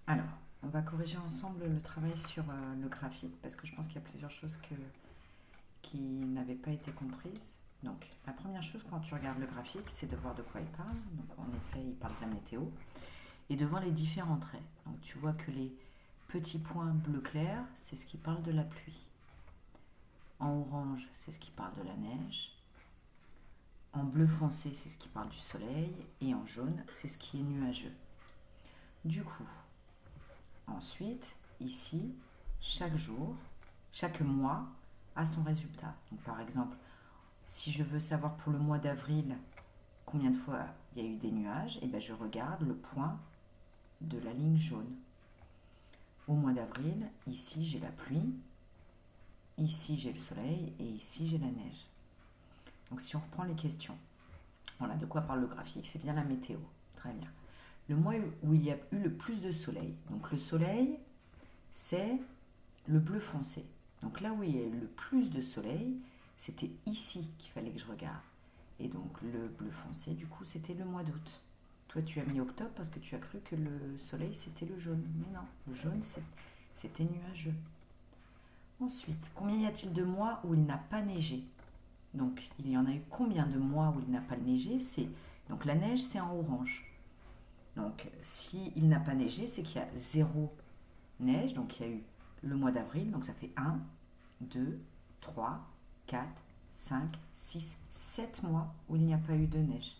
Alors, on va corriger ensemble le travail sur le graphique parce que je pense qu'il y a plusieurs choses qui n'avaient pas été comprises. Donc, la première chose quand tu regardes le graphique, c'est de voir de quoi il parle. Donc, en effet, il parle de la météo et de voir les différents traits. Donc, tu vois que les petits points bleu clair, c'est ce qui parle de la pluie. En orange, c'est ce qui parle de la neige. En bleu foncé, c'est ce qui parle du soleil. Et en jaune, c'est ce qui est nuageux. Du coup, ensuite, ici, chaque jour, chaque mois a son résultat. Donc, par exemple, si je veux savoir pour le mois d'avril combien de fois il y a eu des nuages, et ben je regarde le point de la ligne jaune. Au mois d'avril, ici j'ai la pluie, ici j'ai le soleil et ici j'ai la neige. Donc si on reprend les questions, voilà de quoi parle le graphique, c'est bien la météo. Très bien. Le mois où il y a eu le plus de soleil. Donc le soleil, c'est le bleu foncé. Donc là où il y a eu le plus de soleil, c'était ici qu'il fallait que je regarde. Et donc le bleu foncé, du coup, c'était le mois d'août. Toi, tu as mis octobre parce que tu as cru que le soleil, c'était le jaune. Mais non, le jaune, c'était nuageux. Ensuite, combien y a-t-il de mois où il n'a pas neigé? Donc, il y en a eu combien de mois où il n'a pas neigé? Donc la neige, c'est en orange. Donc, si il n'a pas neigé, c'est qu'il y a zéro neige. Donc, il y a eu le mois d'avril. Donc, ça fait un, 2, 3, 4, 5, 6, 7 mois où il n'y a pas eu de neige.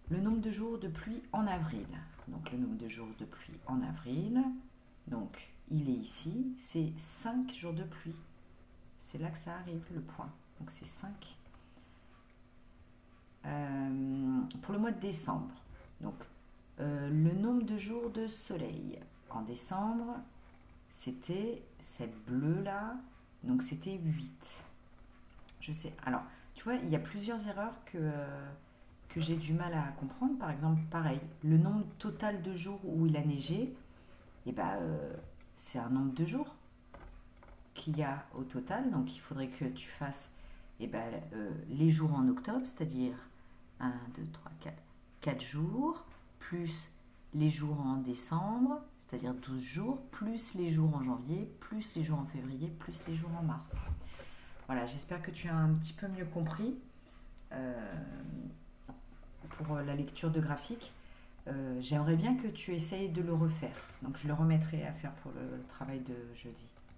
Le nombre de jours de pluie en avril. Donc, le nombre de jours de pluie en avril. Donc, il est ici. C'est 5 jours de pluie. C'est là que ça arrive, le point. Donc, c'est 5. Pour le mois de décembre. Donc, le nombre de jours de soleil. En décembre, c'était cette bleue-là. Donc, c'était 8. Je sais. Alors, tu vois, il y a plusieurs erreurs que j'ai du mal à comprendre. Par exemple, pareil, le nombre total de jours où il a neigé, eh ben, c'est un nombre de jours qu'il y a au total. Donc, il faudrait que tu fasses eh ben, les jours en octobre, c'est-à-dire 4 jours, plus les jours en décembre, c'est-à-dire 12 jours, plus les jours en janvier, plus les jours en février, plus les jours en mars. Voilà, j'espère que tu as un petit peu mieux compris euh, pour la lecture de graphique. J'aimerais bien que tu essayes de le refaire. Donc je le remettrai à faire pour le travail de jeudi.